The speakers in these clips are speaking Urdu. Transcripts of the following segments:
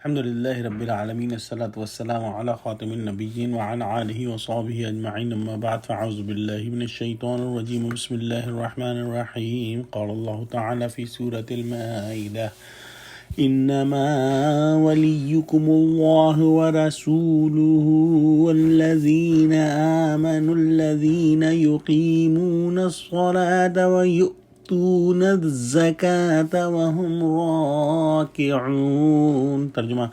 الحمد لله رب العالمين، الصلاة والسلام على خاتم النبيين وعلى آله وصحبه أجمعين، أما بعد فأعوذ بالله من الشيطان الرجيم. بسم الله الرحمن الرحيم. قال الله تعالى في سورة المائدة: إنما وليكم الله ورسوله والذين آمنوا الذين يقيمون الصلاة ويؤتون الزكاة وهم راكعون۔ ترجمہ: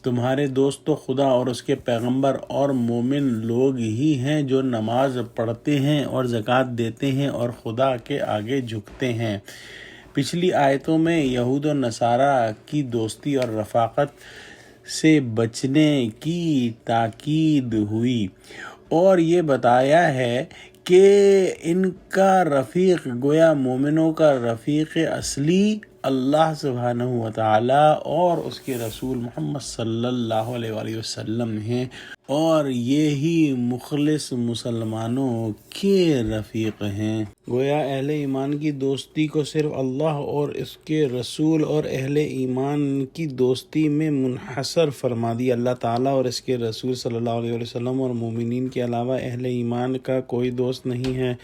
تمہارے دوست تو خدا اور اس کے پیغمبر اور مومن لوگ ہی ہیں جو نماز پڑھتے ہیں اور زکوٰۃ دیتے ہیں اور خدا کے آگے جھکتے ہیں۔ پچھلی آیتوں میں یہود و نصارہ کی دوستی اور رفاقت سے بچنے کی تاکید ہوئی اور یہ بتایا ہے کہ ان کا رفیق گویا مومنوں کا رفیق اصلی اللہ سبحانہ و تعالیٰ اور اس کے رسول محمد صلی اللہ علیہ وآلہ وسلم ہیں، اور یہی مخلص مسلمانوں کے رفیق ہیں۔ گویا اہل ایمان کی دوستی کو صرف اللہ اور اس کے رسول اور اہل ایمان کی دوستی میں منحصر فرما دی۔ اللہ تعالیٰ اور اس کے رسول صلی اللہ علیہ وسلم اور مومنین کے علاوہ اہل ایمان کا کوئی دوست نہیں ہے۔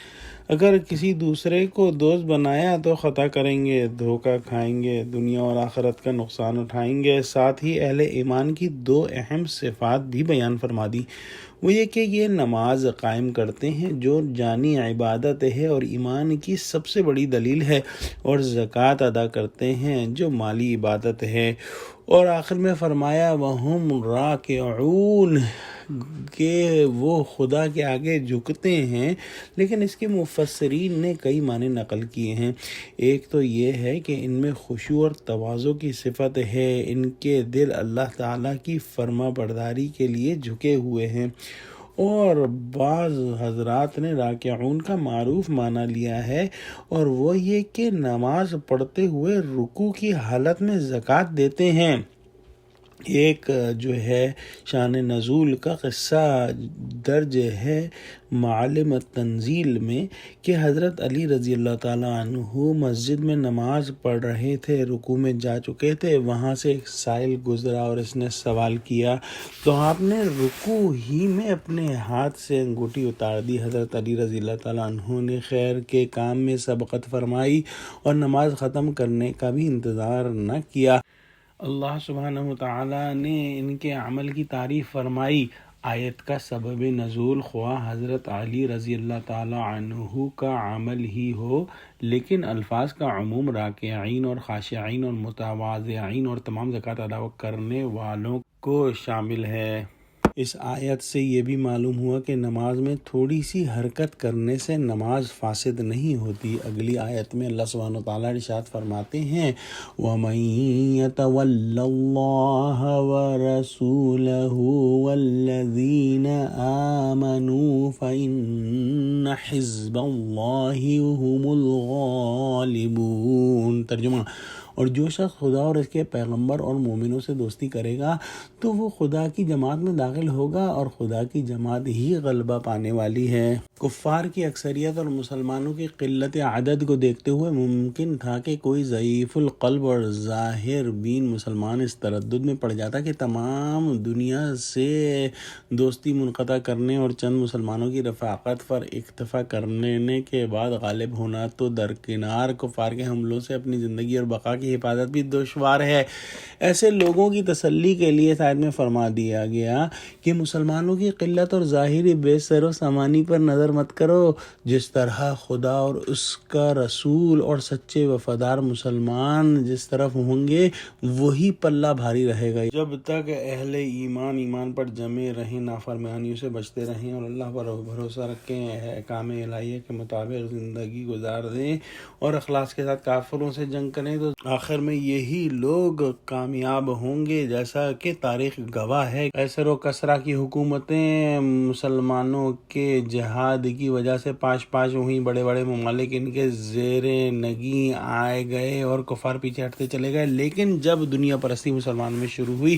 اگر کسی دوسرے کو دوست بنایا تو خطا کریں گے، دھوکہ کھائیں گے، دنیا اور آخرت کا نقصان اٹھائیں گے۔ ساتھ ہی اہل ایمان کی دو اہم صفات بھی بیان فرما دی، وہ یہ کہ یہ نماز قائم کرتے ہیں جو جانی عبادت ہے اور ایمان کی سب سے بڑی دلیل ہے، اور زکوٰۃ ادا کرتے ہیں جو مالی عبادت ہے، اور آخر میں فرمایا وَهُمْ رَاكِعُونَ کہ وہ خدا کے آگے جھکتے ہیں۔ لیکن اس کے مفسرین نے کئی معنی نقل کیے ہیں۔ ایک تو یہ ہے کہ ان میں خشوع اور تواضع کی صفت ہے، ان کے دل اللہ تعالیٰ کی فرما برداری کے لیے جھکے ہوئے ہیں، اور بعض حضرات نے راکعون کا معروف معنی لیا ہے، اور وہ یہ کہ نماز پڑھتے ہوئے رکوع کی حالت میں زکوٰۃ دیتے ہیں۔ ایک جو ہے شان نزول کا قصہ درج ہے معالم التنزیل میں کہ حضرت علی رضی اللہ تعالیٰ عنہ مسجد میں نماز پڑھ رہے تھے، رکوع میں جا چکے تھے، وہاں سے ایک سائل گزرا اور اس نے سوال کیا تو آپ نے رکوع ہی میں اپنے ہاتھ سے انگوٹھی اتار دی۔ حضرت علی رضی اللہ تعالیٰ عنہ نے خیر کے کام میں سبقت فرمائی اور نماز ختم کرنے کا بھی انتظار نہ کیا۔ اللہ سبحانہ وتعالیٰ نے ان کے عمل کی تعریف فرمائی۔ آیت کا سبب نزول خواہ حضرت علی رضی اللہ تعالیٰ عنہ کا عمل ہی ہو، لیکن الفاظ کا عموم راکعین اور خاشعین اور متواضعین اور تمام زکوٰۃ ادا کرنے والوں کو شامل ہے۔ اس آیت سے یہ بھی معلوم ہوا کہ نماز میں تھوڑی سی حرکت کرنے سے نماز فاسد نہیں ہوتی۔ اگلی آیت میں اللہ سبحانہ وتعالیٰ ارشاد فرماتے ہیں وَمَن يَتَوَلَّ اللَّهَ وَرَسُولَهُ وَالَّذِينَ آمَنُوا فَإِنَّ حِزْبَ اللَّهِ هُمُ الْغَالِبُونَ۔ ترجمہ: اور جو شخص خدا اور اس کے پیغمبر اور مومنوں سے دوستی کرے گا تو وہ خدا کی جماعت میں داخل ہوگا، اور خدا کی جماعت ہی غلبہ پانے والی ہے۔ کفار کی اکثریت اور مسلمانوں کی قلت عدد کو دیکھتے ہوئے ممکن تھا کہ کوئی ضعیف القلب اور ظاہر بین مسلمان اس تردد میں پڑ جاتا کہ تمام دنیا سے دوستی منقطع کرنے اور چند مسلمانوں کی رفاقت پر اکتفا کرنے کے بعد غالب ہونا تو درکنار کفار کے حملوں سے اپنی زندگی اور بقا کی حفاظت بھی دشوار ہے۔ ایسے لوگوں کی تسلی کے لیے اس آیت میں فرما دیا گیا کہ مسلمانوں کی قلت اور ظاہری بے سر و سامانی پر نظر مت کرو، جس طرح خدا اور اس کا رسول اور سچے وفادار مسلمان جس طرف ہوں گے وہی پلہ بھاری رہے گا۔ جب تک اہل ایمان پر جمے رہیں، نافرمانیوں سے بچتے رہیں اور اللہ پر بھروسہ رکھیں، احکام الہیہ کے مطابق زندگی گزار دیں اور اخلاص کے ساتھ کافروں سے جنگ کریں تو آخر میں یہی لوگ کامیاب ہوں گے۔ جیسا کہ تاریخ گواہ ہے، کیسر و کسریٰ کی حکومتیں مسلمانوں کے جہاد کی وجہ سے پاش ہوئیں، بڑے بڑے ممالک ان کے زیر نگیں آئے گئے اور کفار پیچھے ہٹتے چلے گئے، لیکن جب دنیا پرستی مسلمان میں شروع ہوئی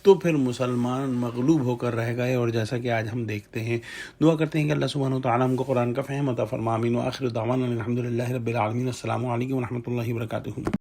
تو پھر مسلمان مغلوب ہو کر رہ گئے، اور جیسا کہ آج ہم دیکھتے ہیں۔ دعا کرتے ہیں کہ اللہ سبحانہ وتعالیٰ ہم کو قرآن کا فہم عطا فرما۔ آمین۔ وآخر دعوانا الحمد للہ رب العالمین۔ السلام علیکم ورحمۃ اللہ وبرکاتہ۔